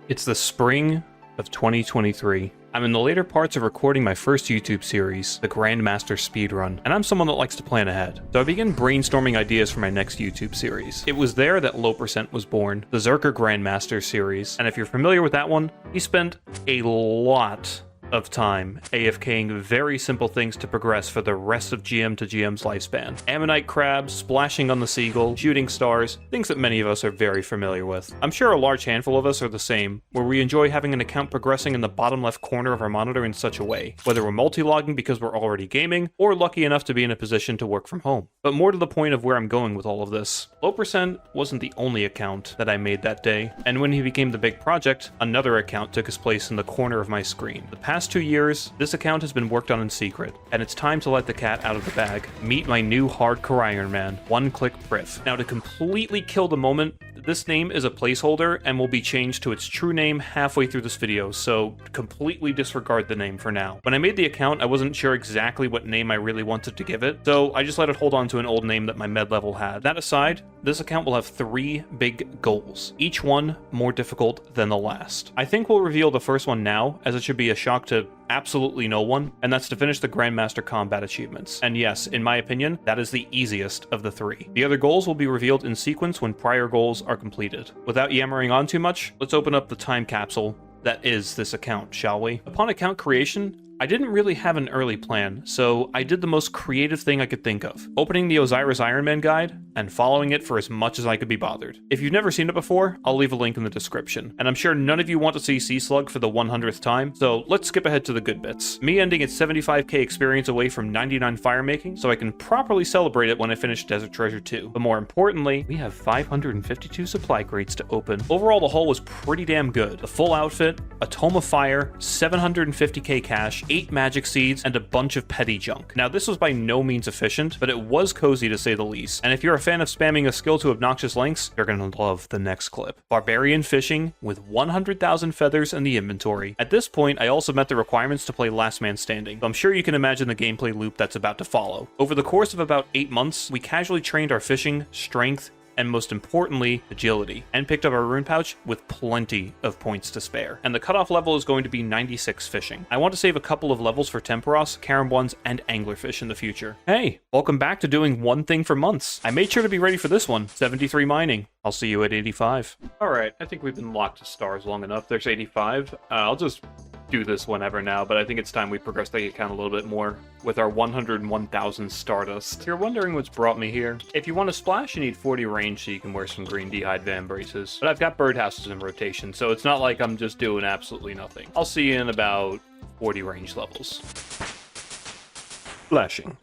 It's the spring of 2023. I'm in the later parts of recording my first YouTube series, the Grandmaster Speedrun, and I'm someone that likes to plan ahead. So I began brainstorming ideas for my next YouTube series. It was there that Low Percent was born, the Zerker Grandmaster series, and if you're familiar with that one, he spent a lot of time AFKing very simple things to progress for the rest of GM to GM's lifespan. Ammonite crabs, splashing on the seagull, shooting stars, things that many of us are very familiar with. I'm sure a large handful of us are the same, where we enjoy having an account progressing in the bottom left corner of our monitor in such a way, whether we're multi-logging because we're already gaming, or lucky enough to be in a position to work from home. But more to the point of where I'm going with all of this, Low Percent wasn't the only account that I made that day, and when he became the big project, another account took his place in the corner of my screen. The past 2 years, this account has been worked on in secret, and it's time to let the cat out of the bag. Meet my new hardcore Ironman, one-click Priv. Now, to completely kill the moment, this name is a placeholder and will be changed to its true name halfway through this video, so completely disregard the name for now. When I made the account, I wasn't sure exactly what name I really wanted to give it, so I just let it hold on to an old name that my med level had. That aside, this account will have 3 big goals, each one more difficult than the last. I think we'll reveal the first one now, as it should be a shock to absolutely no one, and that's to finish the Grandmaster Combat achievements. And yes, in my opinion, that is the easiest of the 3. The other goals will be revealed in sequence when prior goals are completed. Without yammering on too much, let's open up the time capsule that is this account, shall we? Upon account creation, I didn't really have an early plan, so I did the most creative thing I could think of, opening the Osiris Ironman guide and following it for as much as I could be bothered. If you've never seen it before, I'll leave a link in the description, and I'm sure none of you want to see Sea Slug for the 100th time, so let's skip ahead to the good bits. Me ending at 75k experience away from 99 fire making, so I can properly celebrate it when I finish Desert Treasure 2. But more importantly, we have 552 supply crates to open. Overall, the haul was pretty damn good. The full outfit, a Tome of Fire, 750k cash, 8 magic seeds, and a bunch of petty junk. Now, this was by no means efficient, but it was cozy to say the least, and if you're a fan of spamming a skill to obnoxious lengths, you're gonna love the next clip. Barbarian fishing with 100,000 feathers in the inventory. At this point, I also met the requirements to play Last Man Standing, so I'm sure you can imagine the gameplay loop that's about to follow. Over the course of about 8 months, we casually trained our fishing, strength, and most importantly, agility, and picked up our rune pouch with plenty of points to spare. And the cutoff level is going to be 96 fishing. I want to save a couple of levels for Temporos, Carambuns, and Anglerfish in the future. Hey, welcome back to doing one thing for months. I made sure to be ready for this one, 73 mining. I'll see you at 85. Alright, I think we've been locked to stars long enough. There's 85. I'll just do this whenever now, but I think it's time we progress the account a little bit more with our 101,000 Stardust. If you're wondering what's brought me here, if you want to splash, you need 40 range so you can wear some green D'hide Van braces. But I've got birdhouses in rotation, so it's not like I'm just doing absolutely nothing. I'll see you in about 40 range levels. Flashing.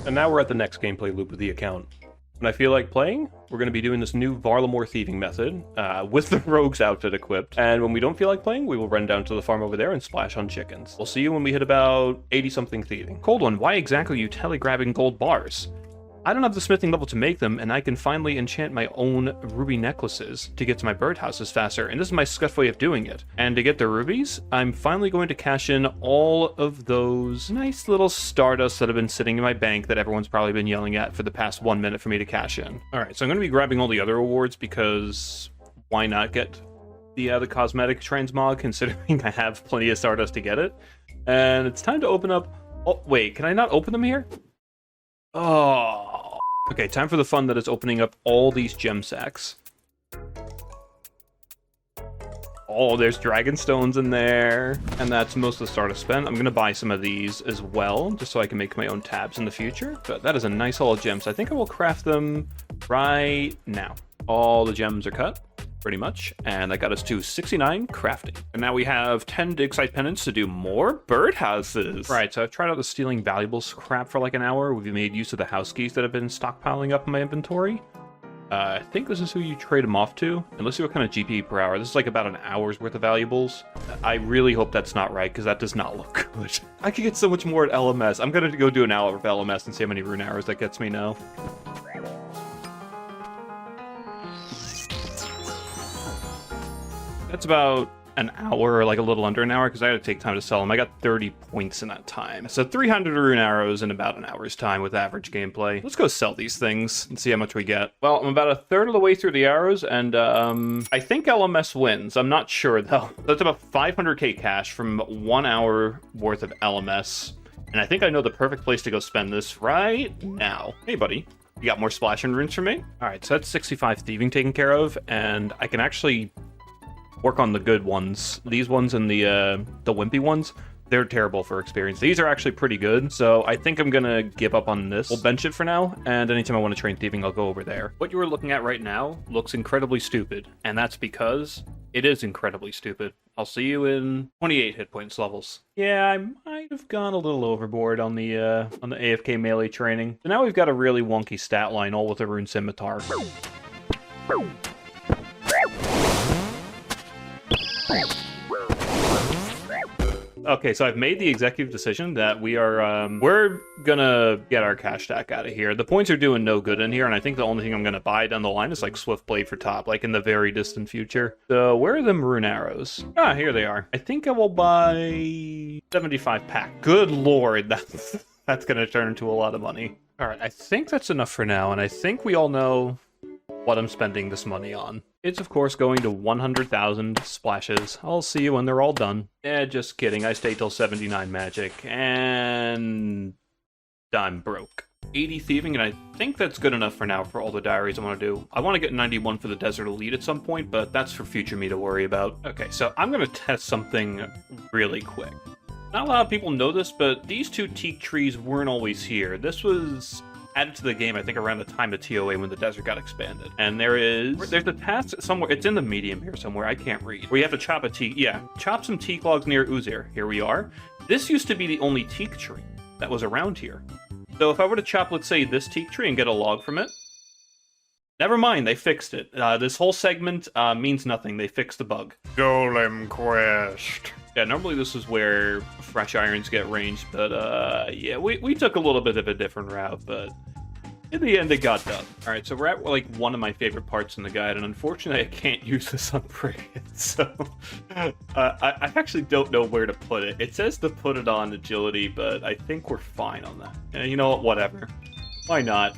And now we're at the next gameplay loop of the account. When I feel like playing, we're going to be doing this new Varlamore thieving method with the Rogue's outfit equipped. And when we don't feel like playing, we will run down to the farm over there and splash on chickens. We'll see you when we hit about 80-something thieving. Cold one, why exactly are you telegrabbing gold bars? I don't have the smithing level to make them, and I can finally enchant my own ruby necklaces to get to my birdhouses faster, and this is my scuff way of doing it. And to get the rubies, I'm finally going to cash in all of those nice little Stardust that have been sitting in my bank that everyone's probably been yelling at for the past 1 minute for me to cash in. Alright, so I'm going to be grabbing all the other awards because why not get the cosmetic transmog, considering I have plenty of Stardust to get it. And it's time to open up... Oh, wait, can I not open them here? Oh... Okay, time for the fun that is opening up all these gem sacks. Oh, there's dragon stones in there. And that's most of the Stardust spent. I'm going to buy some of these as well, just so I can make my own tabs in the future. But that is a nice haul of gems. I think I will craft them right now. All the gems are cut, pretty much. And that got us to 69 crafting. And now we have 10 dig site penance to do more birdhouses. Right, so I've tried out the stealing valuables crap for like an hour. We've made use of the house keys that have been stockpiling up in my inventory. I think this is who you trade them off to. And let's see what kind of GP per hour. This is like about an hour's worth of valuables. I really hope that's not right, because that does not look good. I could get so much more at LMS. I'm going to go do an hour of LMS and see how many rune hours that gets me now. That's about an hour, or like a little under an hour, because I had to take time to sell them. I got 30 points in that time. So 300 rune arrows in about an hour's time with average gameplay. Let's go sell these things and see how much we get. Well, I'm about a third of the way through the arrows, and I think LMS wins. I'm not sure, though. That's about 500k cash from 1 hour worth of LMS. And I think I know the perfect place to go spend this right now. Hey, buddy. You got more splash and runes for me? All right, so that's 65 thieving taken care of, and I can actually work on the good ones. These ones and the wimpy ones, they're terrible for experience. These are actually pretty good, so I think I'm gonna give up on this. We'll bench it for now, and anytime I want to train thieving, I'll go over there. What you are looking at right now looks incredibly stupid, and that's because it is incredibly stupid. I'll see you in 28 hit points levels. Yeah, I might have gone a little overboard on the AFK melee training. So now we've got a really wonky stat line, all with a rune scimitar. Okay, so I've made the executive decision that we're gonna get our cash stack out of here. The points are doing no good in here, and I think the only thing I'm gonna buy down the line is like Swift Blade for top, like in the very distant future. So where are them rune arrows? Ah, here they are. I think I will buy 75 pack. Good lord, that's gonna turn into a lot of money. All right, I think that's enough for now, and I think we all know what I'm spending this money on. It's, of course, going to 100,000 splashes. I'll see you when they're all done. Just kidding. I stay till 79 magic, and I'm broke. 80 thieving, and I think that's good enough for now for all the diaries I want to do. I want to get 91 for the Desert Elite at some point, but that's for future me to worry about. Okay, so I'm going to test something really quick. Not a lot of people know this, but these two teak trees weren't always here. This was added to the game, I think, around the time of TOA when the desert got expanded. And there's a task somewhere, it's in the medium here somewhere, I can't read, where you have to chop a teak, yeah, chop some teak logs near Oziris. Here we are. This used to be the only teak tree that was around here. So if I were to chop, let's say, this teak tree and get a log from it, never mind, they fixed it. This whole segment means nothing, they fixed the bug. Golem Quest. Yeah, normally this is where fresh irons get ranged, but yeah, we took a little bit of a different route, but in the end it got done. Alright, so we're at like one of my favorite parts in the guide, and unfortunately I can't use this on Frigate, so I actually don't know where to put it. It says to put it on agility, but I think we're fine on that. And you know what, whatever. Why not?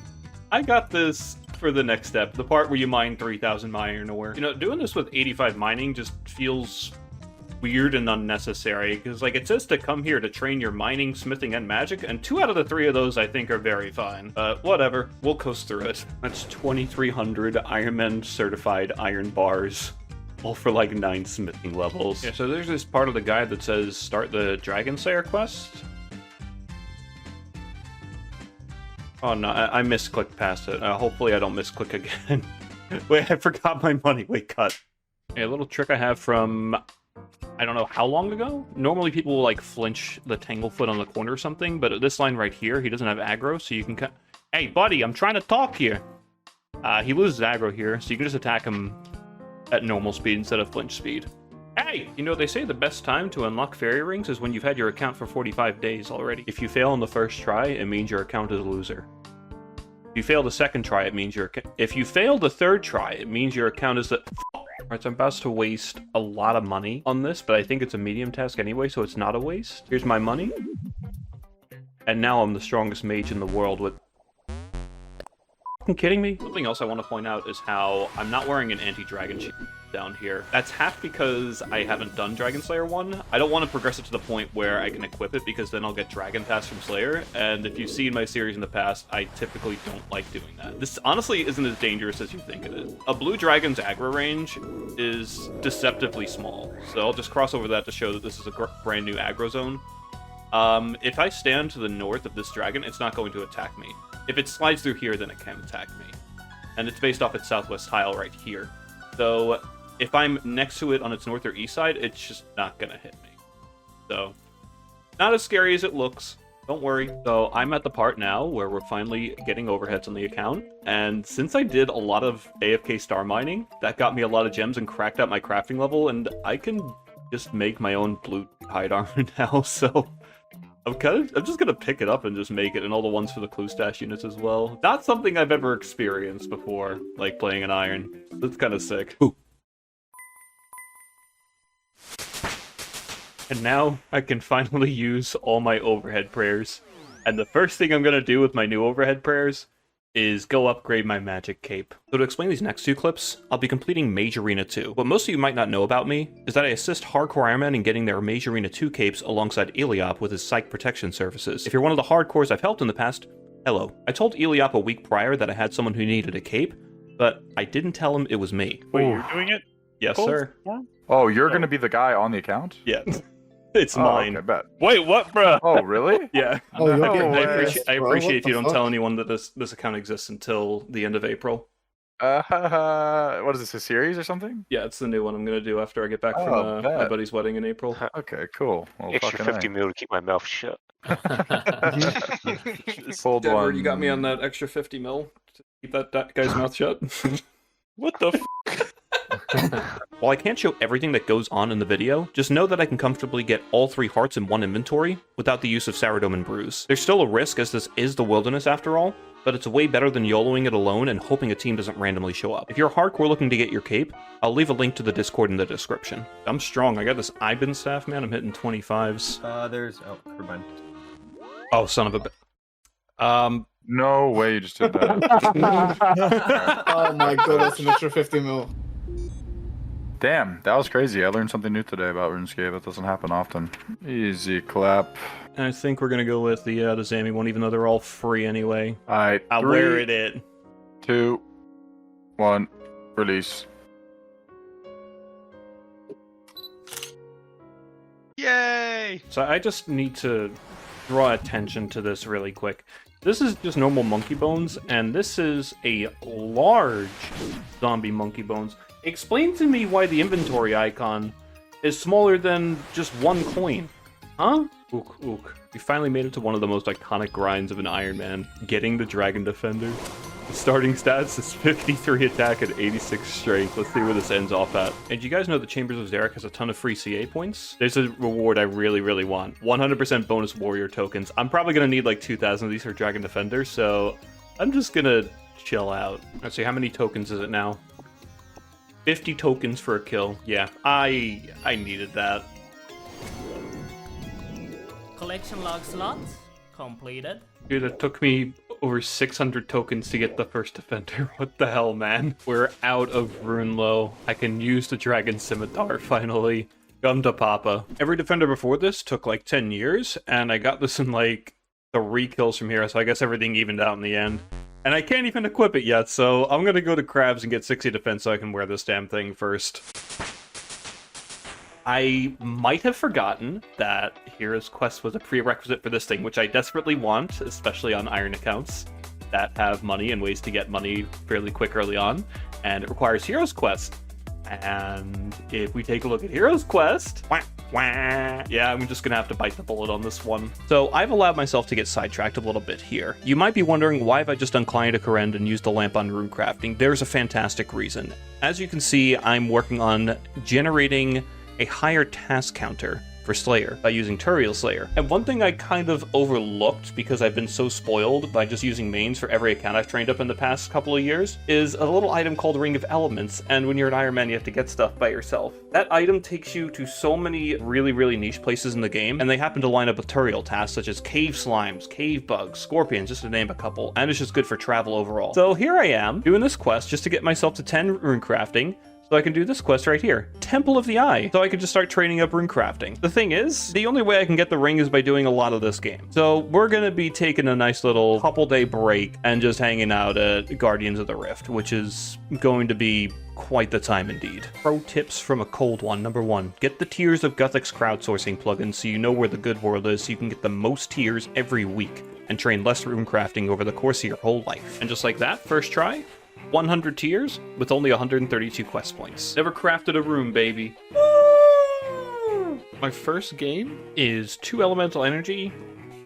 I got this for the next step, the part where you mine 3,000 iron ore. You know, doing this with 85 mining just feels weird and unnecessary, because like it says to come here to train your mining, smithing, and magic, and 2 out of the 3 of those I think are very fine. But whatever, we'll coast through it. That's 2,300 Ironman certified iron bars, all for like 9 smithing levels. Yeah, so there's this part of the guide that says start the Dragon Slayer quest. Oh no, I misclicked past it. Hopefully I don't misclick again. Wait, I forgot my money. Wait, cut. Hey, a little trick I have from I don't know how long ago. Normally people will like flinch the Tanglefoot on the corner or something, but at this line right here, he doesn't have aggro, so you can cut. Hey, buddy, I'm trying to talk here. He loses aggro here, so you can just attack him at normal speed instead of flinch speed. Hey! You know, they say the best time to unlock fairy rings is when you've had your account for 45 days already. If you fail on the first try, it means your account is a loser. If you fail the second try, it means if you fail the third try, it means your account is the... Alright, so I'm about to waste a lot of money on this, but I think it's a medium task anyway, so it's not a waste. Here's my money. And now I'm the strongest mage in the world with... Are you kidding me? Something else I want to point out is how I'm not wearing an anti-dragon shield down here. That's half because I haven't done Dragon Slayer 1. I don't want to progress it to the point where I can equip it, because then I'll get Dragon Pass from Slayer, and if you've seen my series in the past, I typically don't like doing that. This honestly isn't as dangerous as you think it is. A blue dragon's aggro range is deceptively small, so I'll just cross over that to show that this is a brand new aggro zone. If I stand to the north of this dragon, it's not going to attack me. If it slides through here, then it can attack me. And it's based off its southwest tile right here. So if I'm next to it on its north or east side, it's just not going to hit me. So, not as scary as it looks. Don't worry. So I'm at the part now where we're finally getting overheads on the account. And since I did a lot of AFK star mining, that got me a lot of gems and cracked out my crafting level. And I can just make my own blue hide armor now. So I'm just gonna pick it up and just make it, and all the ones for the clue stash units as well. Not something I've ever experienced before, like playing an iron. That's kind of sick. Ooh. And now I can finally use all my overhead prayers. And the first thing I'm going to do with my new overhead prayers is go upgrade my magic cape. So to explain these next two clips, I'll be completing Mage Arena 2. What most of you might not know about me is that I assist hardcore Ironman in getting their Mage Arena 2 capes alongside Eliop with his psych protection services. If you're one of the hardcores I've helped in the past, hello. I told Eliop a week prior that I had someone who needed a cape, but I didn't tell him it was me. Wait, you're doing it? Yes, sir. Oh, you're going to be the guy on the account? Yeah. It's mine. Okay, bet. Wait, what, bro? Oh, really? Yeah. Oh, you're getting I this, appreciate bro. if What you the don't fuck? tell anyone that this account exists until the end of April. What is this, a series or something? Yeah, it's the new one I'm going to do after I get back from Oh, my bet. buddy's wedding in April. Okay, cool. Well, Extra fucking 50 mil to keep my mouth shut. Pulled Denver, one. you got me on that extra 50 mil to keep that guy's mouth shut. What the While I can't show everything that goes on in the video, just know that I can comfortably get all 3 hearts in one inventory without the use of Saradome and Bruise. There's still a risk as this is the wilderness after all, but it's way better than YOLOing it alone and hoping a team doesn't randomly show up. If you're hardcore looking to get your cape, I'll leave a link to the Discord in the description. I'm strong. I got this Ibin staff, man. I'm hitting 25s. Oh, never mind. Oh, son of a No way you just did that. Oh my god, that's an extra 50 mil. Damn, that was crazy. I learned something new today about RuneScape. It doesn't happen often. Easy clap. I think we're gonna go with the Zami one, even though they're all free anyway. Alright, I'll wear it. 2, 1, release. Yay! So I just need to draw attention to this really quick. This is just normal monkey bones, and this is a large zombie monkey bones. Explain to me why the inventory icon is smaller than just 1 coin. Huh? Ook, ook. We finally made it to one of the most iconic grinds of an Ironman, getting the Dragon Defender. The starting stats is 53 attack and 86 strength. Let's see where this ends off at. And you guys know the Chambers of Xeric has a ton of free CA points? There's a reward I really, really want. 100% bonus warrior tokens. I'm probably going to need like 2,000 of these for Dragon Defender, so I'm just going to chill out. Let's see, how many tokens is it now? 50 tokens for a kill. Yeah, I needed that. Collection log slot completed. Dude, it took me over 600 tokens to get the first defender. What the hell, man? We're out of Runelo. I can use the Dragon Scimitar, finally. Come to Papa. Every defender before this took like 10 years, and I got this in like 3 kills from here, so I guess everything evened out in the end. And I can't even equip it yet, so I'm gonna go to Crabs and get 60 defense so I can wear this damn thing first. I might have forgotten that Hero's Quest was a prerequisite for this thing, which I desperately want, especially on Iron accounts that have money and ways to get money fairly quick early on, and it requires Hero's Quest. And if we take a look at Hero's Quest, yeah, I'm just gonna have to bite the bullet on this one. So I've allowed myself to get sidetracked a little bit here. You might be wondering, why have I just done Client to Corrend and used the lamp on runecrafting? There's a fantastic reason. As you can see, I'm working on generating a higher task counter for Slayer by using Turiel Slayer. And one thing I kind of overlooked because I've been so spoiled by just using mains for every account I've trained up in the past couple of years is a little item called Ring of Elements, and when you're an Ironman you have to get stuff by yourself. That item takes you to so many really, really niche places in the game, and they happen to line up with Turiel tasks such as cave slimes, cave bugs, scorpions, just to name a couple, and it's just good for travel overall. So here I am, doing this quest just to get myself to 10 rune crafting, so I can do this quest right here, Temple of the Eye, so I can just start training up rune crafting. The thing is, the only way I can get the ring is by doing a lot of this game. So we're gonna be taking a nice little couple-day break and just hanging out at Guardians of the Rift, which is going to be quite the time indeed. Pro tips from a cold one. Number 1, get the tiers of Guthix crowdsourcing plugins so you know where the good world is, so you can get the most tiers every week and train less rune crafting over the course of your whole life. And just like that, first try, 100 tiers with only 132 quest points. Never crafted a room, baby. Woo! My first game is 2 elemental energy,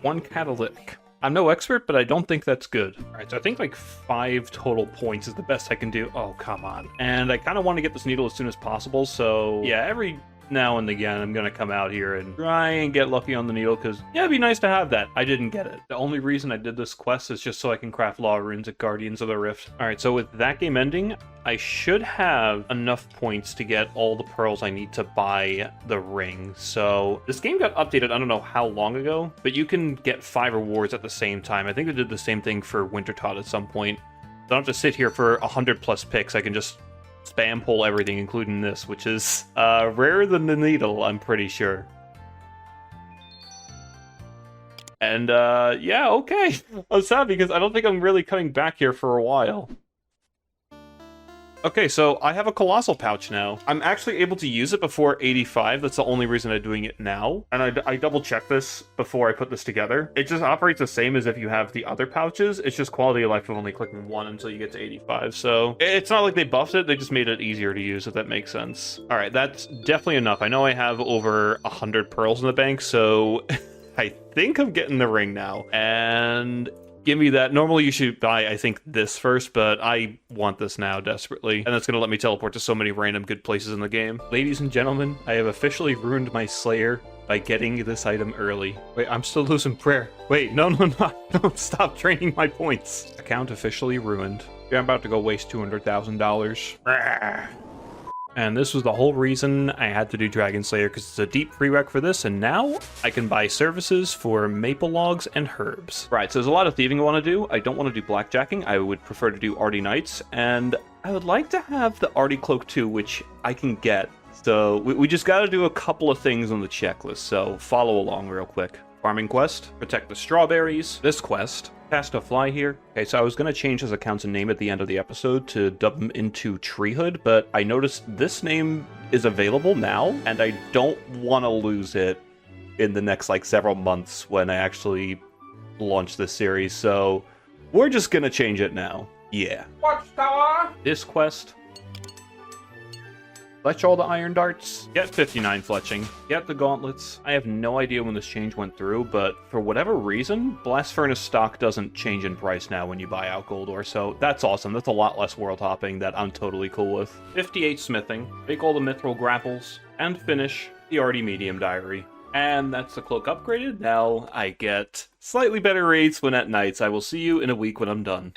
1 catalytic. I'm no expert, but I don't think that's good. All right, so I think like 5 total points is the best I can do. Oh, come on. And I kind of want to get this needle as soon as possible, so yeah, every now and again, I'm gonna come out here and try and get lucky on the needle, because, yeah, it'd be nice to have that. I didn't get it. The only reason I did this quest is just so I can craft law runes at Guardians of the Rift. Alright, so with that game ending, I should have enough points to get all the pearls I need to buy the ring. So this game got updated, I don't know how long ago, but you can get 5 rewards at the same time. I think they did the same thing for Wintertot at some point. I don't have to sit here for 100 plus picks. I can just spam pull everything, including this, which is rarer than the needle, I'm pretty sure. And yeah, okay. I'm sad because I don't think I'm really coming back here for a while. Okay, so I have a Colossal pouch now. I'm actually able to use it before 85. That's the only reason I'm doing it now. And I double-checked this before I put this together. It just operates the same as if you have the other pouches. It's just quality of life of only clicking 1 until you get to 85. So it's not like they buffed it. They just made it easier to use, if that makes sense. All right, that's definitely enough. I know I have over 100 pearls in the bank, so I think I'm getting the ring now. And give me that. Normally you should buy, I think, this first, but I want this now desperately. And that's going to let me teleport to so many random good places in the game. Ladies and gentlemen, I have officially ruined my Slayer by getting this item early. Wait, I'm still losing prayer. Wait, no, don't stop draining my points. Account officially ruined. Yeah, I'm about to go waste $200,000. And this was the whole reason I had to do Dragon Slayer, because it's a deep prereq for this, and now I can buy services for maple logs and herbs. Right, so there's a lot of thieving I want to do. I don't want to do blackjacking. I would prefer to do Arty Knights, and I would like to have the Arty Cloak too, which I can get. So we just got to do a couple of things on the checklist, so follow along real quick. Farming quest, protect the strawberries. This quest, cast a fly here. Okay, so I was going to change his account's name at the end of the episode to dub him into Treehood, but I noticed this name is available now, and I don't want to lose it in the next, like, several months when I actually launch this series, so we're just going to change it now. Yeah. Watchtower! This quest, fletch all the iron darts, get 59 fletching, get the gauntlets. I have no idea when this change went through, but for whatever reason, Blast Furnace stock doesn't change in price now when you buy out Goldor, so that's awesome. That's a lot less world hopping that I'm totally cool with. 58 smithing, make all the mithril grapples, and finish the Arty Medium Diary. And that's the cloak upgraded. Now I get slightly better rates when at nights. I will see you in a week when I'm done.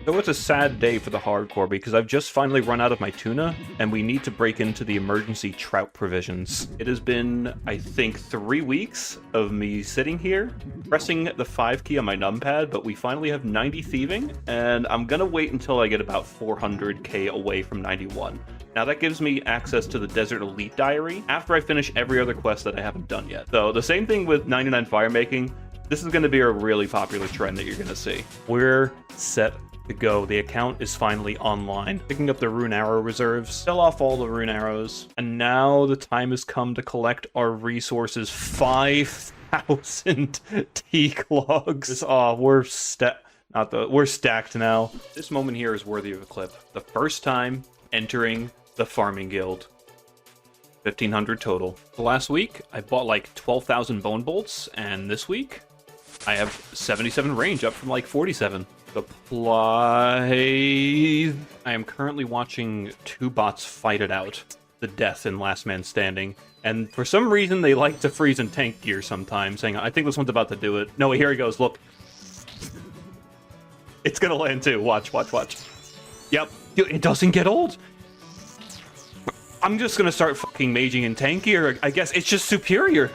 So it's a sad day for the hardcore because I've just finally run out of my tuna and we need to break into the emergency trout provisions. It has been, I think, 3 weeks of me sitting here pressing the 5 key on my numpad, but we finally have 90 thieving and I'm gonna wait until I get about 400k away from 91. Now that gives me access to the Desert Elite Diary after I finish every other quest that I haven't done yet. So the same thing with 99 fire making. This is going to be a really popular trend that you're going to see. We're set to go. The account is finally online. Picking up the rune arrow reserves, sell off all the rune arrows, and now the time has come to collect our resources. 5,000 teak logs. Oh, we're stacked now. This moment here is worthy of a clip. The first time entering the farming guild. 1,500 total. Last week, I bought like 12,000 bone bolts, and this week, I have 77 range, up from like 47. Supply. I am currently watching 2 bots fight it out. The death in Last Man Standing. And for some reason, they like to freeze in tank gear sometimes. Hang on, I think this one's about to do it. No, here he goes, look. It's gonna land too. Watch. Yep. Dude, it doesn't get old. I'm just gonna start fucking maging in tank gear. I guess it's just superior.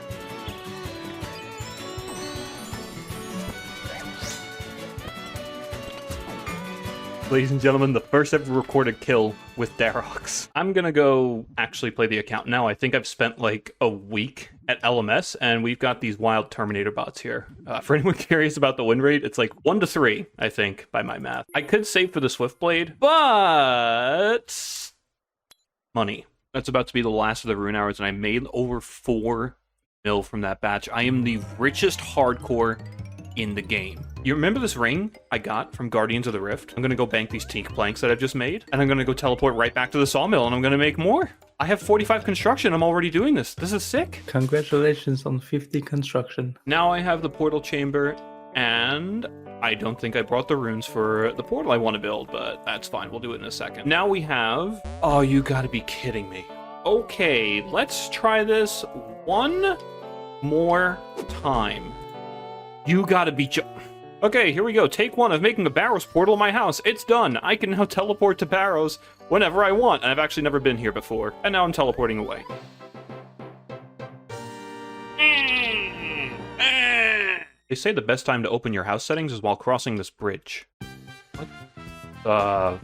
Ladies and gentlemen, the first ever recorded kill with Darox. I'm gonna go actually play the account now. I think I've spent like a week at LMS, and we've got these wild Terminator bots here. For anyone curious about the win rate, it's like 1 to 3, I think, by my math. I could save for the Swiftblade, but money. That's about to be the last of the rune hours, and I made over 4 mil from that batch. I am the richest hardcore in the game. You remember this ring I got from Guardians of the Rift? I'm gonna go bank these teak planks that I've just made, and I'm gonna go teleport right back to the sawmill, and I'm gonna make more. I have 45 construction. I'm already doing this. This is sick. Congratulations on 50 construction. Now I have the portal chamber, and I don't think I brought the runes for the portal I want to build, but that's fine. We'll do it in a second. Now we have... Oh, you gotta be kidding me. Okay, let's try this one more time. You gotta be Okay, here we go. Take one of making a Barrows portal in my house. It's done. I can now teleport to Barrows whenever I want. And I've actually never been here before. And now I'm teleporting away. They say the best time to open your house settings is while crossing this bridge. What?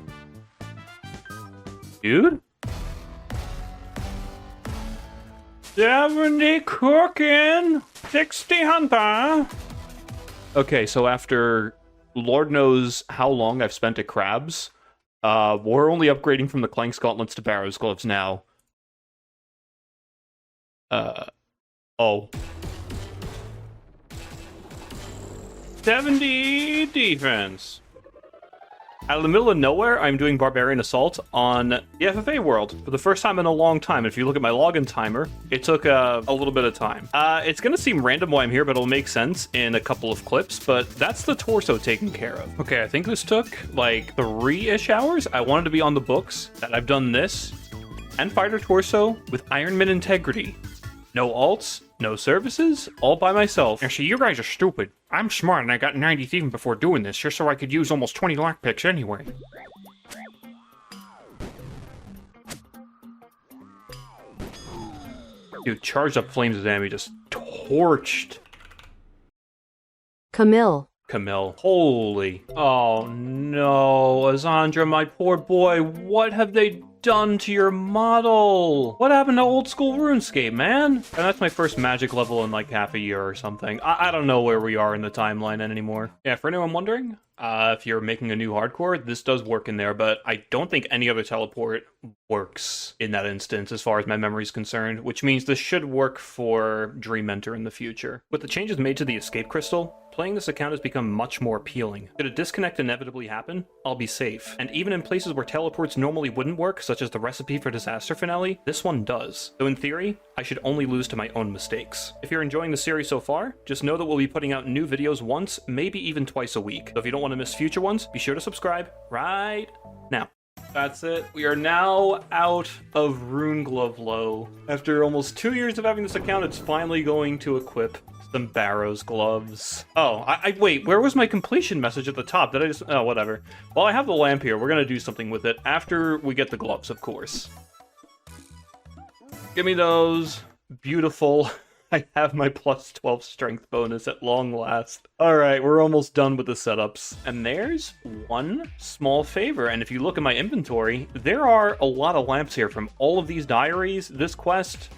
Dude? 70 cooking, 60 hunter. Okay, so after Lord knows how long I've spent at Crabs, we're only upgrading from the Clank Gauntlets to Barrows Gloves now. Oh. 70 defense. Out of the middle of nowhere, I'm doing Barbarian Assault on the FFA world for the first time in a long time. If you look at my login timer, it took a little bit of time. It's going to seem random why I'm here, but it'll make sense in a couple of clips, but that's the torso taken care of. Okay, I think this took like 3-ish hours. I wanted to be on the books that I've done this and fighter torso with Ironman integrity. No alts, no services, all by myself. Actually, you guys are stupid. I'm smart and I got 90th even before doing this, just so I could use almost 20 lockpicks anyway. Dude, charged up Flames of Enemy just torched. Camille. Holy. Oh no, Azandra, my poor boy, what have they done to your model? What happened to old school RuneScape, man? And that's my first magic level in like half a year or something. I don't know where we are in the timeline anymore. Yeah, for anyone wondering, if you're making a new hardcore, this does work in there, but I don't think any other teleport works in that instance as far as my memory is concerned, which means this should work for Dream Enter in the future. With the changes made to the escape crystal, playing this account has become much more appealing. Should a disconnect inevitably happen, I'll be safe. And even in places where teleports normally wouldn't work, such as the recipe for Disaster Finale, this one does. So in theory, I should only lose to my own mistakes. If you're enjoying the series so far, just know that we'll be putting out new videos once, maybe even twice a week. So if you don't want to miss future ones, be sure to subscribe right now. That's it. We are now out of Rune Glove Low. After almost 2 years of having this account, it's finally going to equip some Barrows gloves. Oh, I wait, where was my completion message at the top? Did I just, oh, whatever. Well, I have the lamp here. We're gonna do something with it after we get the gloves, of course. Give me those. Beautiful. I have my plus 12 strength bonus at long last. All right, we're almost done with the setups. And there's one small favor. And if you look at my inventory, there are a lot of lamps here from all of these diaries, this quest,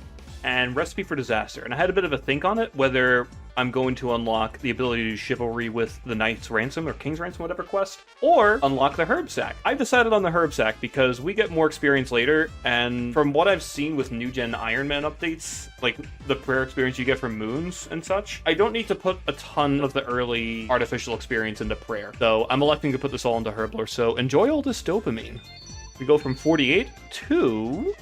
and Recipe for Disaster. And I had a bit of a think on it, whether I'm going to unlock the ability to do Chivalry with the Knight's Ransom or King's Ransom, whatever quest, or unlock the Herb Sack. I've decided on the Herb Sack because we get more experience later, and from what I've seen with new-gen Ironman updates, like the prayer experience you get from moons and such, I don't need to put a ton of the early artificial experience into prayer. So I'm electing to put this all into Herblore, so enjoy all this dopamine. We go from 48 to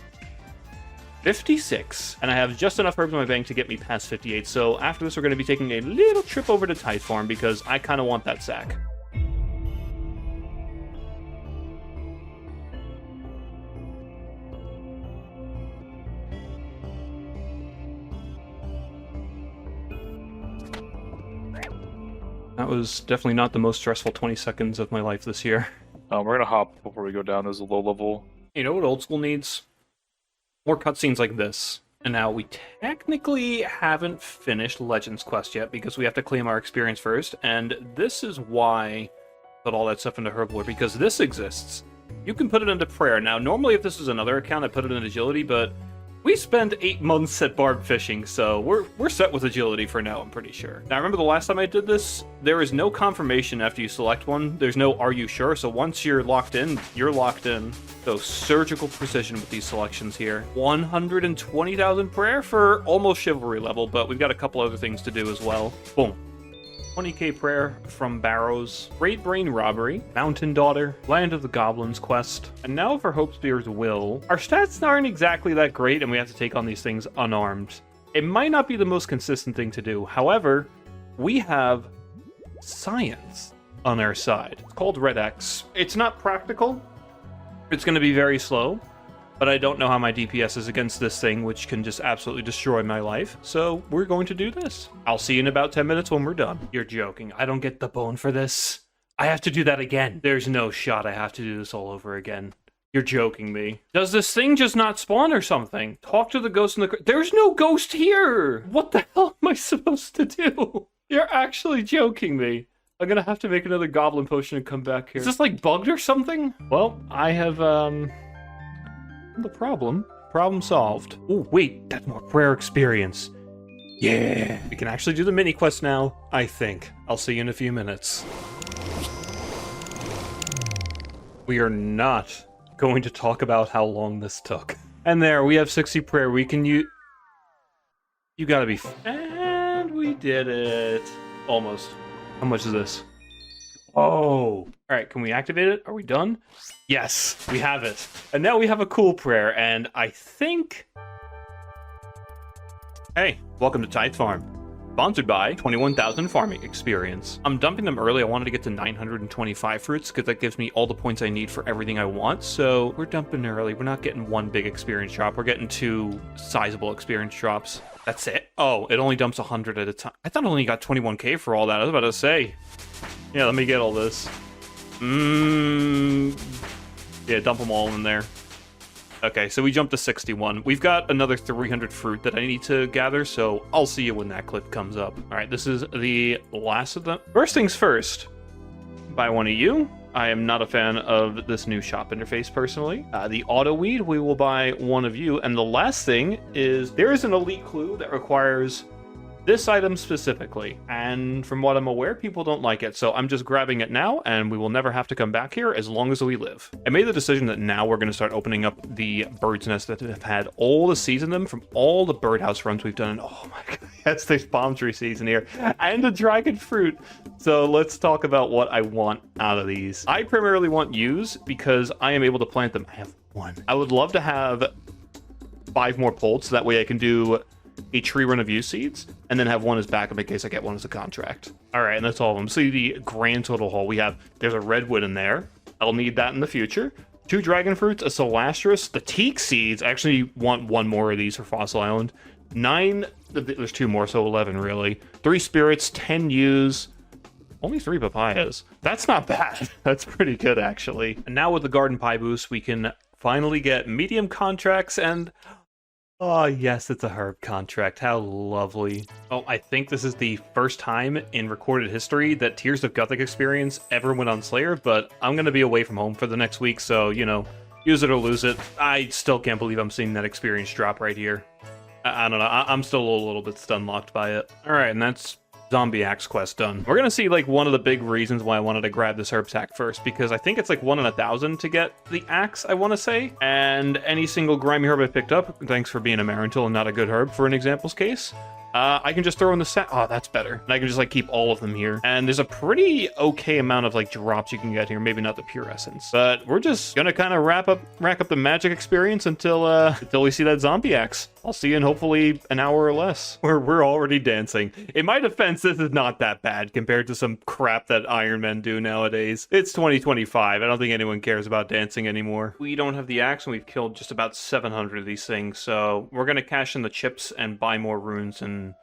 56, and I have just enough herbs in my bank to get me past 58, so after this we're going to be taking a little trip over to Tithe Farm because I kind of want that sack. That was definitely not the most stressful 20 seconds of my life this year. We're gonna hop before we go down. There's a low level. You know what old school needs? More cutscenes like this. And now we technically haven't finished Legends Quest yet because we have to claim our experience first, and this is why I put all that stuff into Herblore, because this exists. You can put it into prayer. Now, normally if this was another account, I'd put it in agility, but we spent 8 months at barb fishing, so we're set with agility for now, I'm pretty sure. Now, remember the last time I did this? There is no confirmation after you select one. There's no are you sure, so once you're locked in, you're locked in. So surgical precision with these selections here. 120,000 prayer for almost chivalry level, but we've got a couple other things to do as well. Boom. 20k prayer from Barrows, Great Brain Robbery, Mountain Daughter, Land of the Goblins quest, and now for Hope Spear's Will. Our stats aren't exactly that great, and we have to take on these things unarmed. It might not be the most consistent thing to do, however, we have science on our side. It's called Red X. It's not practical, it's going to be very slow, but I don't know how my DPS is against this thing, which can just absolutely destroy my life. So we're going to do this. I'll see you in about 10 minutes when we're done. You're joking. I don't get the bone for this. I have to do that again. There's no shot I have to do this all over again. You're joking me. Does this thing just not spawn or something? Talk to the ghost in the... There's no ghost here! What the hell am I supposed to do? You're actually joking me. I'm gonna have to make another goblin potion and come back here. Is this like bugged or something? Well, I have, the problem. Problem solved. Oh, wait, that's more prayer experience. Yeah! We can actually do the mini quest now, I think. I'll see you in a few minutes. We are not going to talk about how long this took. And there, we have 60 prayer. We can use... You gotta be... And we did it. Almost. How much is this? Oh. Alright, can we activate it? Are we done? Yes, we have it. And now we have a cool prayer, and I think... Hey, welcome to Tithe Farm. Sponsored by 21,000 Farming Experience. I'm dumping them early. I wanted to get to 925 fruits because that gives me all the points I need for everything I want. So we're dumping early. We're not getting one big experience drop. We're getting 2 sizable experience drops. That's it. Oh, it only dumps 100 at a time. I thought I only got 21k for all that. I was about to say. Yeah, let me get all this. Yeah, dump them all in there. Okay, so we jumped to 61. We've got another 300 fruit that I need to gather, so I'll see you when that clip comes up. All right, this is the last of them. First things first, buy one of you. I am not a fan of this new shop interface, personally. The auto weed, we will buy one of you. And the last thing is, there is an elite clue that requires this item specifically, and from what I'm aware, people don't like it, so I'm just grabbing it now, and we will never have to come back here as long as we live. I made the decision that now we're going to start opening up the bird's nests that have had all the seeds in them from all the birdhouse runs we've done, and oh my god, yes, there's palm tree season here, and the dragon fruit. So let's talk about what I want out of these. I primarily want ewes because I am able to plant them. I have 1. I would love to have 5 more poults, so that way I can do a tree run of yew seeds, and then have 1 as backup in case I get one as a contract. All right, and that's all of them. See the grand total haul. There's a redwood in there. I'll need that in the future. 2 dragon fruits, a celastris, the teak seeds. I actually want 1 more of these for Fossil Island. 9, there's 2 more, so 11 really. 3 spirits, 10 yews, only 3 papayas. That's not bad. That's pretty good, actually. And now with the garden pie boost, we can finally get medium contracts and... Oh, yes, it's a herb contract. How lovely. Oh, I think this is the first time in recorded history that Tears of Gothic Experience ever went on Slayer, but I'm going to be away from home for the next week, so, you know, use it or lose it. I still can't believe I'm seeing that experience drop right here. I don't know. I'm still a little bit stun-locked by it. All right, and that's Zombie Axe quest done. We're gonna see like one of the big reasons why I wanted to grab this herb sack first, because I think it's like 1 in 1,000 to get the axe, I want to say. And any single grimy herb I picked up, thanks for being a Marintil and not a good herb for an example's case, I can just throw in the sack. Oh, that's better. And I can just like keep all of them here. And there's a pretty okay amount of like drops you can get here. Maybe not the pure essence, but we're just gonna kind of rack up the magic experience until we see that zombie axe. I'll see you in hopefully an hour or less. We're already dancing. In my defense, this is not that bad compared to some crap that Ironman do nowadays. It's 2025. I don't think anyone cares about dancing anymore. We don't have the axe, and we've killed just about 700 of these things, so we're gonna cash in the chips and buy more runes and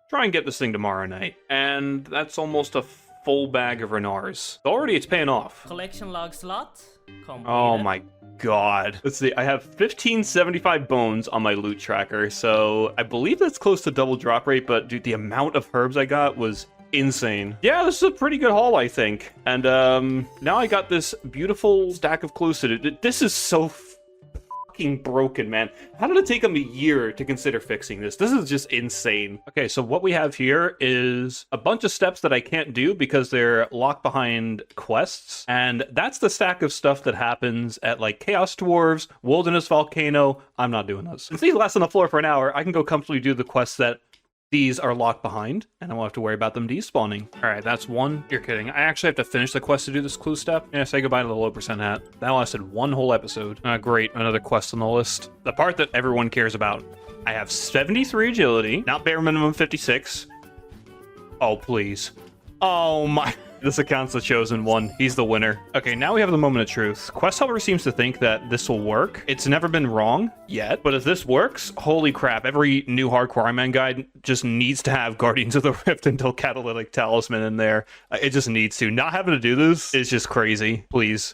try and get this thing tomorrow night. And that's almost a full bag of Renars. Already it's paying off. Collection log slot completed. Oh my god. Let's see, I have 1575 bones on my loot tracker, so I believe that's close to double drop rate, but dude, the amount of herbs I got was insane. Yeah, this is a pretty good haul, I think. And now I got this beautiful stack of clues to do. This is so fucking broken, man. How did it take them a year to consider fixing this? This is just insane. Okay, so what we have here is a bunch of steps that I can't do because they're locked behind quests, and that's the stack of stuff that happens at like Chaos Dwarves, Wilderness Volcano. I'm not doing those. Since these last on the floor for an hour, I can go comfortably do the quests that these are locked behind, and I won't have to worry about them despawning. All right, that's 1. You're kidding. I actually have to finish the quest to do this clue step. Yeah, say goodbye to the low percent hat. That lasted 1 whole episode. Great, another quest on the list. The part that everyone cares about. I have 73 agility, not bare minimum 56. Oh, please. Oh my... This account's the chosen one. He's the winner. Okay, now we have the moment of truth. Quest Helper seems to think that this will work. It's never been wrong yet, but if this works, holy crap, every new hardcore Ironman guide just needs to have Guardians of the Rift until Catalytic Talisman in there. It just needs to. Not having to do this is just crazy. Please.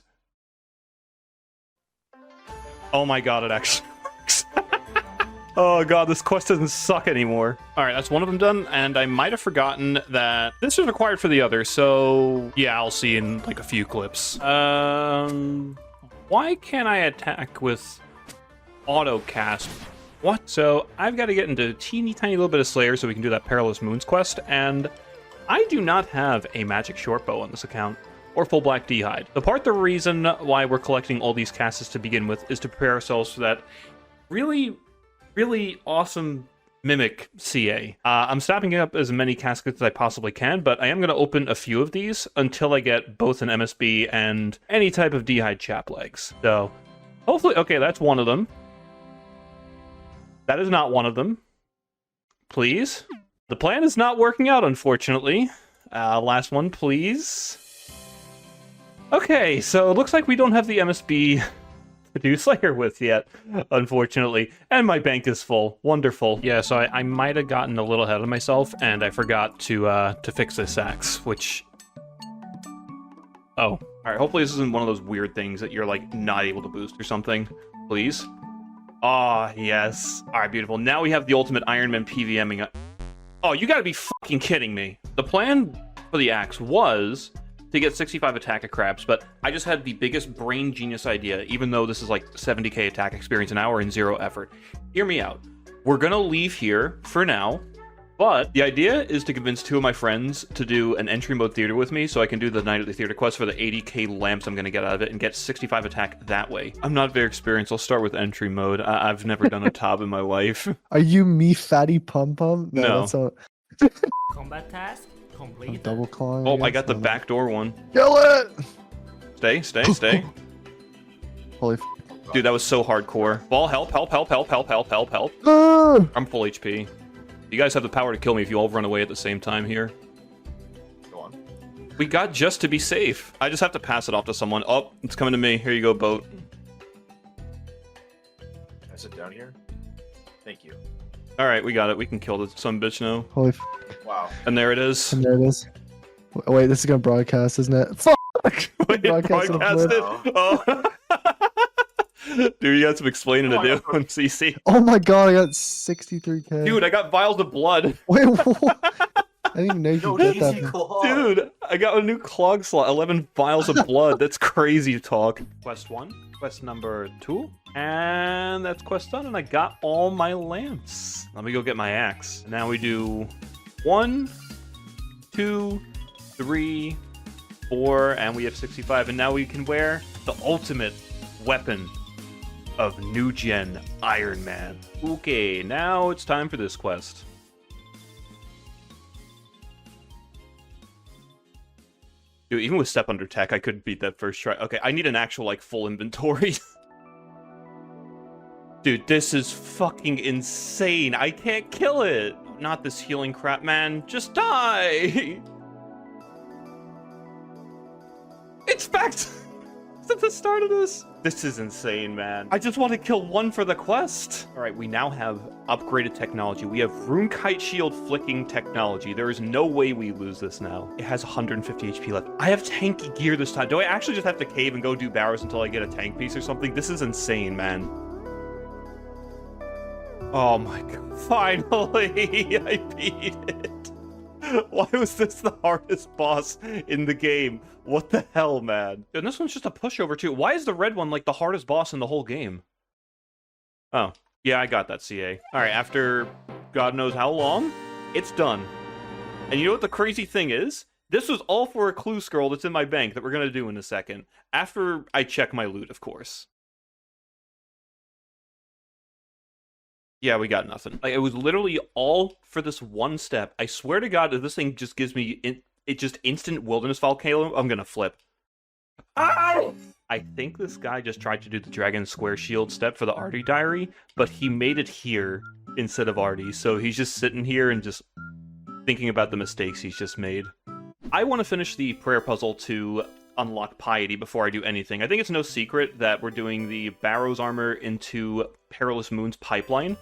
Oh my god, it actually works. Oh god, this quest doesn't suck anymore. Alright, that's one of them done, and I might have forgotten that this is required for the other, so yeah, I'll see in like a few clips. Why can't I attack with auto cast? What? So I've got to get into a teeny tiny little bit of Slayer so we can do that Perilous Moons quest, and I do not have a magic short bow on this account, or full black D-hide. The reason why we're collecting all these casts to begin with is to prepare ourselves for that really awesome Mimic CA. I'm snapping up as many caskets as I possibly can, but I am going to open a few of these until I get both an MSB and any type of D-hide chap legs. So, hopefully, okay, that's one of them. That is not one of them. Please. The plan is not working out, unfortunately. Last one, please. Okay, so it looks like we don't have the MSB to do Slayer with yet, unfortunately. And my bank is full. Wonderful. Yeah, so I might have gotten a little ahead of myself, and I forgot to fix this axe, which... Oh. Alright, hopefully this isn't one of those weird things that you're, like, not able to boost or something. Please. Ah, yes. Alright, beautiful. Now we have the ultimate Ironman PVMing. Oh, you gotta be fucking kidding me. The plan for the axe was to get 65 attack at crabs, but I just had the biggest brain genius idea, even though this is like 70k attack experience an hour and 0 effort. Hear me out. We're gonna leave here for now, but the idea is to convince 2 of my friends to do an entry mode theater with me so I can do the Night at the Theater quest for the 80k lamps I'm gonna get out of it and get 65 attack that way. I'm not very experienced. I'll start with entry mode. I've never done a tab in my life. Are you me fatty pum pum? No. That's a Combat task completed. double clawing. Oh, I got the backdoor one. Kill it! Stay. Holy Dude, that was so hardcore. Ball, help. f. I'm full HP. You guys have the power to kill me if you all run away at the same time here. Go on. We got just to be safe. I just have to pass it off to someone. Oh, it's coming to me. Here you go, boat. Can I sit down here? Thank you. Alright, we got it. We can kill this some bitch now. Holy f. Wow. And there it is. And there it is. Wait, this is gonna broadcast, isn't it? Fuck! Wait, Broadcast on broadcast Flip. it? Oh. Dude, you got some explaining to do on CC. Oh my god, I got 63k. Dude, I got vials of blood. Wait, what? I didn't even know you No, could get easy that. claw. Dude, I got a new clog slot. 11 vials of blood. That's crazy talk. Quest 1. Quest number 2. And that's quest done, and I got all my lamps. Let me go get my axe. Now we do 1, 2, 3, 4, and we have 65. And now we can wear the ultimate weapon of new gen Iron Man. Okay, now it's time for this quest. Dude, even with Step Under Tech, I couldn't beat that first try. Okay, I need an actual, like, full inventory. Dude, this is fucking insane. I can't kill it. Not this healing crap, man. Just die. It's back to the start of this. This is insane, man. I just want to kill one for the quest. All right, we now have upgraded technology. We have Runekite Shield flicking technology. There is no way we lose this now. It has 150 HP left. I have tanky gear this time. Do I actually just have to cave and go do barrows until I get a tank piece or something? This is insane, man. Oh my god. Finally, I beat it. Why was this the hardest boss in the game? What the hell, man? And this one's just a pushover, too. Why is the red one, like, the hardest boss in the whole game? Oh. Yeah, I got that, CA. Alright, after God knows how long, it's done. And you know what the crazy thing is? This was all for a clue scroll that's in my bank that we're gonna do in a second. After I check my loot, of course. Yeah, we got nothing. Like, it was literally all for this one step. I swear to God, if this thing just gives me it just instant wilderness volcano, I'm gonna flip. Ah! I think this guy just tried to do the Dragon Square Shield step for the Artie Diary, but he made it here instead of Artie, so he's just sitting here and just thinking about the mistakes he's just made. I want to finish the prayer puzzle to unlock piety before I do anything. I think it's no secret that we're doing the Barrow's armor into Perilous Moon's pipeline.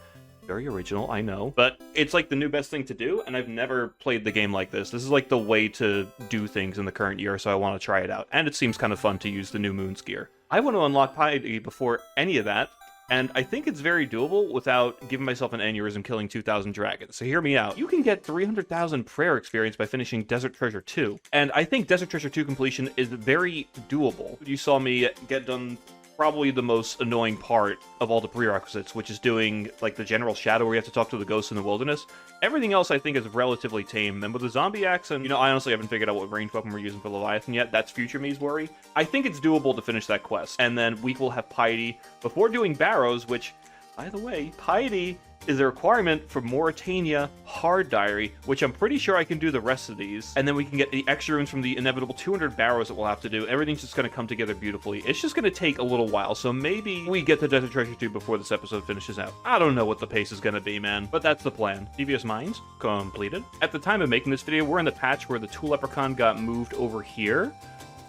Very original, I know. But it's like the new best thing to do, and I've never played the game like this. This is like the way to do things in the current year, so I want to try it out. And it seems kind of fun to use the new Moon's gear. I want to unlock piety before any of that, and I think it's very doable without giving myself an aneurysm killing 2,000 dragons. So hear me out. You can get 300,000 prayer experience by finishing Desert Treasure 2. And I think Desert Treasure 2 completion is very doable. You saw me get done probably the most annoying part of all the prerequisites, which is doing like the general shadow where you have to talk to the ghosts in the wilderness. Everything else I think is relatively tame, and with the zombie axe, and I honestly haven't figured out what range weapon we're using for Leviathan yet. That's future me's worry. I think it's doable to finish that quest, and then we will have piety before doing Barrows, which, by the way, piety is a requirement for Mauritania Hard Diary, which I'm pretty sure I can do the rest of these, and then we can get the extra runes from the inevitable 200 Barrows that we'll have to do. Everything's just going to come together beautifully. It's just going to take a little while, so maybe we get the Desert Treasure 2 before this episode finishes out. I don't know what the pace is going to be, man, but that's the plan. Devious Minds, completed. At the time of making this video, we're in the patch where the Tool Leprechaun got moved over here,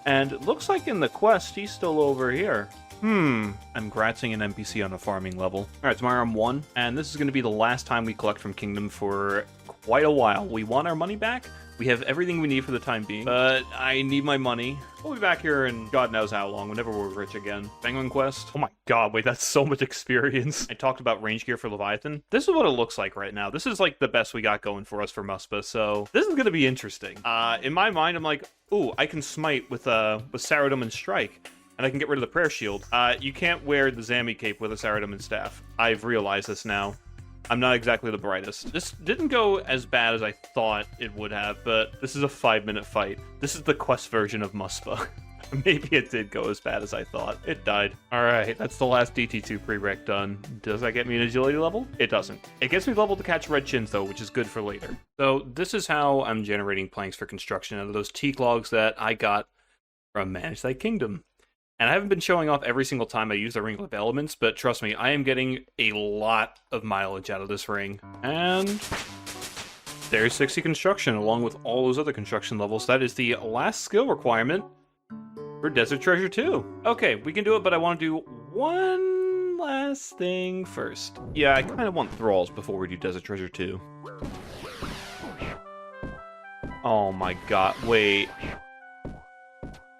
and it looks like in the quest, he's still over here. I'm granting an NPC on a farming level. Alright, tomorrow I'm 1, and this is going to be the last time we collect from Kingdom for quite a while. We want our money back. We have everything we need for the time being, but I need my money. We'll be back here in God knows how long, whenever we're rich again. Penguin Quest. Oh my god, wait, that's so much experience. I talked about range gear for Leviathan. This is what it looks like right now. This is like the best we got going for us for Muspa, so this is going to be interesting. In my mind, I'm like, ooh, I can smite with Saradomin and Strike. And I can get rid of the prayer shield. You can't wear the Zami cape with a Saradomin staff. I've realized this now. I'm not exactly the brightest. This didn't go as bad as I thought it would have, but this is a 5-minute fight. This is the quest version of Muspa. Maybe it did go as bad as I thought. It died. Alright, that's the last DT2 prereq done. Does that get me an agility level? It doesn't. It gets me level to catch red chins though, which is good for later. So this is how I'm generating planks for construction out of those teak logs that I got from Manage Thy Kingdom. And I haven't been showing off every single time I use the ring clip elements, but trust me, I am getting a lot of mileage out of this ring. And there's 60 construction, along with all those other construction levels. That is the last skill requirement for Desert Treasure 2. Okay, we can do it, but I want to do one last thing first. Yeah, I kind of want thralls before we do Desert Treasure 2. Oh my god, wait.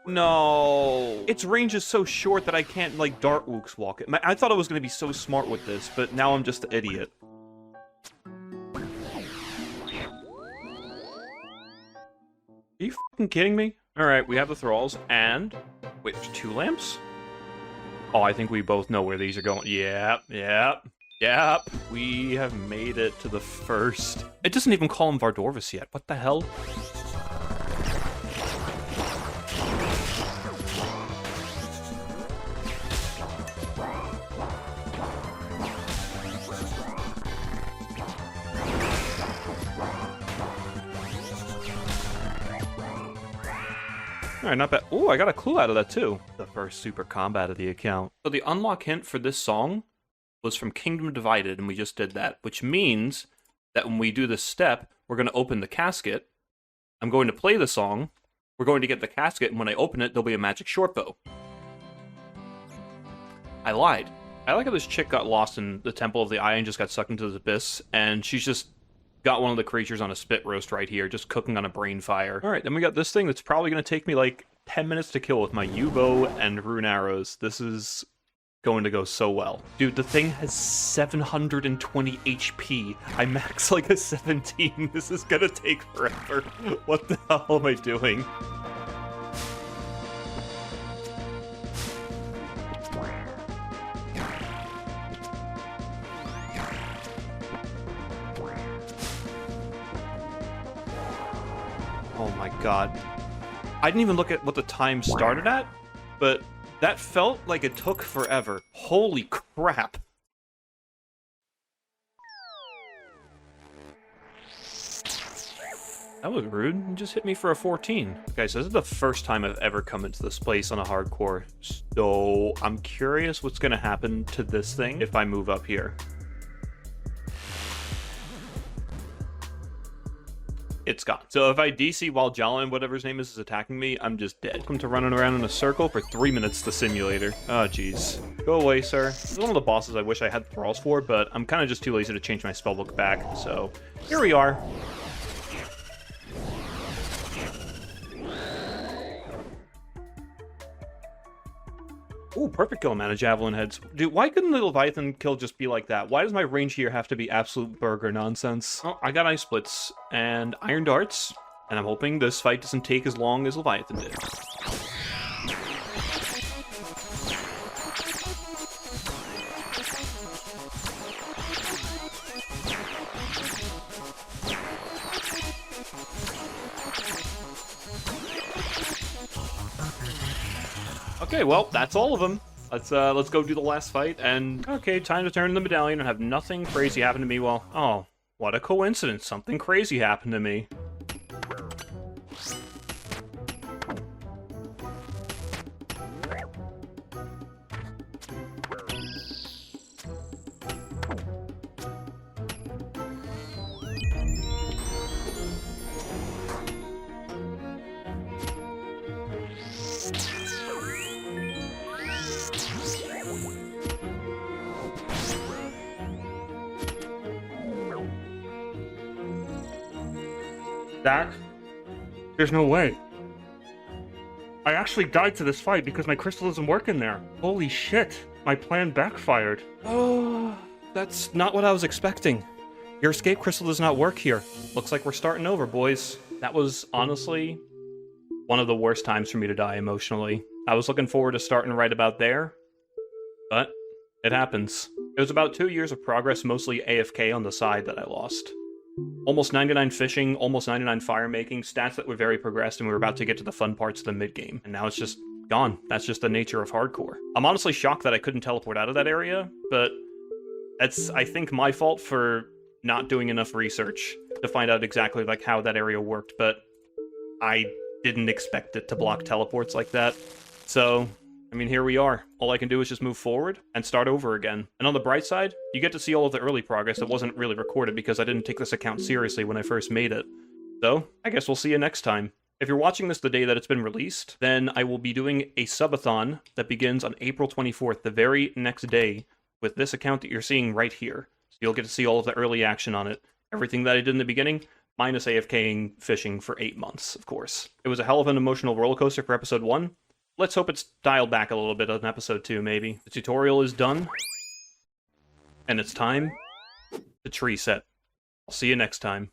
No, its range is so short that I can't, like, Dart Wooks walk it. I thought I was going to be so smart with this, but now I'm just an idiot. Are you fucking kidding me? Alright, we have the thralls, and... wait, there's 2 lamps? Oh, I think we both know where these are going. Yep. We have made it to the first... It doesn't even call him Vardorvis yet. What the hell? Alright, not bad. Ooh, I got a clue out of that too. The first super combat of the account. So the unlock hint for this song was from Kingdom Divided, and we just did that, which means that when we do this step, we're going to open the casket. I'm going to play the song. We're going to get the casket, and when I open it, there'll be a magic short bow. I lied. I like how this chick got lost in the Temple of the Eye and just got sucked into the abyss, and she's just got one of the creatures on a spit roast right here, just cooking on a brain fire. Alright, then we got this thing that's probably going to take me like 10 minutes to kill with my U-bow and rune arrows. This is going to go so well. Dude, the thing has 720 HP. I max like a 17. This is going to take forever. What the hell am I doing? Oh my god. I didn't even look at what the time started at, but that felt like it took forever. Holy crap. That was rude. You just hit me for a 14. Okay, so this is the first time I've ever come into this place on a hardcore. So I'm curious what's going to happen to this thing if I move up here. it's gone. So if I DC while Jalen, whatever his name is attacking me, I'm just dead. Welcome to running around in a circle for 3 minutes the simulator. Oh, jeez. Go away, sir. This is one of the bosses I wish I had thralls for, but I'm kind of just too lazy to change my spellbook back, so here we are. Ooh, perfect kill amount of javelin heads. Dude, why couldn't the Leviathan kill just be like that? Why does my range here have to be absolute burger nonsense? Oh, I got ice splits and iron darts, and I'm hoping this fight doesn't take as long as Leviathan did. Okay, well, that's all of them. Let's go do the last fight, and okay, time to turn the medallion and have nothing crazy happen to me while... Oh, what a coincidence. Something crazy happened to me. That? There's no way. I actually died to this fight because my crystal doesn't work in there. Holy shit. My plan backfired. Oh, that's not what I was expecting. Your escape crystal does not work here. Looks like we're starting over, boys. That was honestly one of the worst times for me to die emotionally. I was looking forward to starting right about there, but it happens. It was about 2 years of progress, mostly AFK on the side, that I lost. Almost 99 fishing, almost 99 fire making, stats that were very progressed, and we were about to get to the fun parts of the mid-game. And now it's just gone. That's just the nature of hardcore. I'm honestly shocked that I couldn't teleport out of that area, but that's, I think, my fault for not doing enough research to find out exactly like how that area worked, but I didn't expect it to block teleports like that. So, I mean, here we are. All I can do is just move forward and start over again. And on the bright side, you get to see all of the early progress that wasn't really recorded because I didn't take this account seriously when I first made it. So, I guess we'll see you next time. If you're watching this the day that it's been released, then I will be doing a subathon that begins on April 24th, the very next day, with this account that you're seeing right here. So you'll get to see all of the early action on it. Everything that I did in the beginning, minus AFKing fishing for 8 months, of course. It was a hell of an emotional roller coaster for episode 1. Let's hope it's dialed back a little bit on episode 2, maybe. The tutorial is done. And it's time to tree set. I'll see you next time.